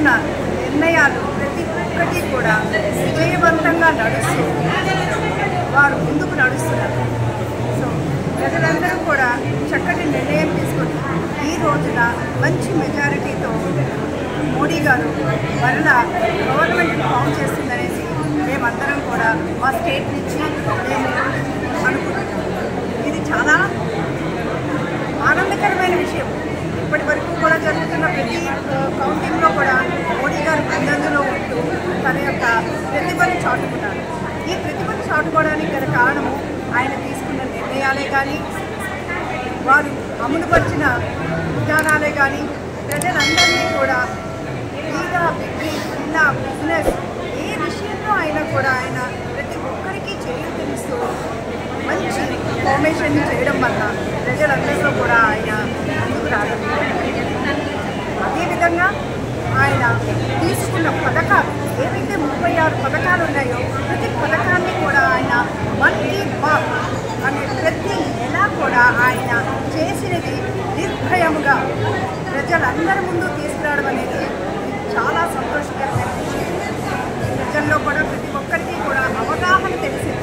తీసుకున్న నిర్ణయాలు ప్రతి ఒక్కటి కూడా విజయవంతంగా నడుస్తూ వారు ముందుకు నడుస్తున్నారు. సో ప్రజలందరూ కూడా చక్కటి నిర్ణయం తీసుకొని ఈ రోజున మంచి మెజారిటీతో మోడీ గారు మరలా గవర్నమెంట్ ఫామ్ చేస్తుందనేసి మేమందరం కూడా మా స్టేట్ నుంచి మేము అనుకుంటున్నాం. ఇది చాలా ఆనందకరమైన విషయం. ఇప్పటి వరకు కూడా జరుగుతున్న ప్రతి కౌంటింగ్లో కూడా మోడీ గారు ముందంజలో ఉంటూ తన యొక్క ప్రతిభను చాటుకున్నారు. ఈ ప్రతిభను చాటుకోవడానికి గల కారణము ఆయన తీసుకున్న నిర్ణయాలే కానీ, వారు అమలుపరిచిన విధానాలే కానీ, ప్రజలందరినీ కూడా ఈగా చిన్న బిజినెస్ ఏ విషయంలో అయినా కూడా ఆయన ప్రతి ఒక్కరికి చేయూతనిస్తూ మంచి ఫార్మేషన్ చేయడం వల్ల ప్రజలందరిలో కూడా ఆయన ముందుకు రావడం. అదేవిధంగా ఆయన తీసుకున్న పథకాలు ఏవైతే 36 పథకాలు ఉన్నాయో ప్రతి పథకాన్ని కూడా ఆయన మన్ కీ బాత్ అనే ప్రతి నెల కూడా ఆయన చేసినది నిర్భయముగా ప్రజలందరి ముందు తీసుకురావడం అనేది చాలా సంతోషకరమైన విషయం. ప్రజల్లో కూడా ప్రతి ఒక్కరికి కూడా అవగాహన తెలిసింది.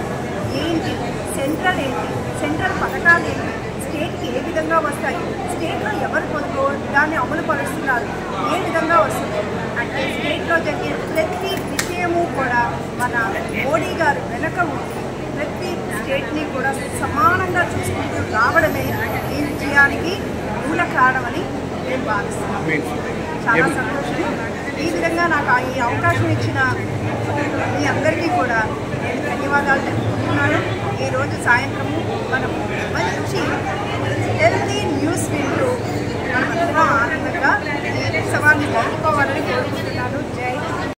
ఏంటి సెంట్రల్, ఏంటి సెంట్రల్ పథకాలు, ఏంటి స్టేట్కి ఏ విధంగా వస్తాయి, స్టేట్లో ఎవరు కొనుక్కో దాన్ని అమలు పరుస్తున్నారు, ఏ విధంగా వస్తుంది అంటే స్టేట్లో జరిగే ప్రతి విషయము కూడా మన మోడీ గారు వెనక ఉండి ప్రతి స్టేట్ని కూడా సమానంగా చూసుకుంటూ రావడమే ఈ విజయానికి మూల కారణమని నేను భావిస్తున్నాను. చాలా సంతోషం. ఈ విధంగా నాకు ఈ అవకాశం ఇచ్చిన మీ అందరికీ కూడా నేను ధన్యవాదాలు తెలుపుతున్నాను. ఈరోజు సాయంత్రము మనం మంచి హెల్తీ న్యూస్ వింటూ మనమందరం ఆనందంగా ఈ ఉత్సవాన్ని జరుపుకోవాలని కోరుకుంటున్నాను. జై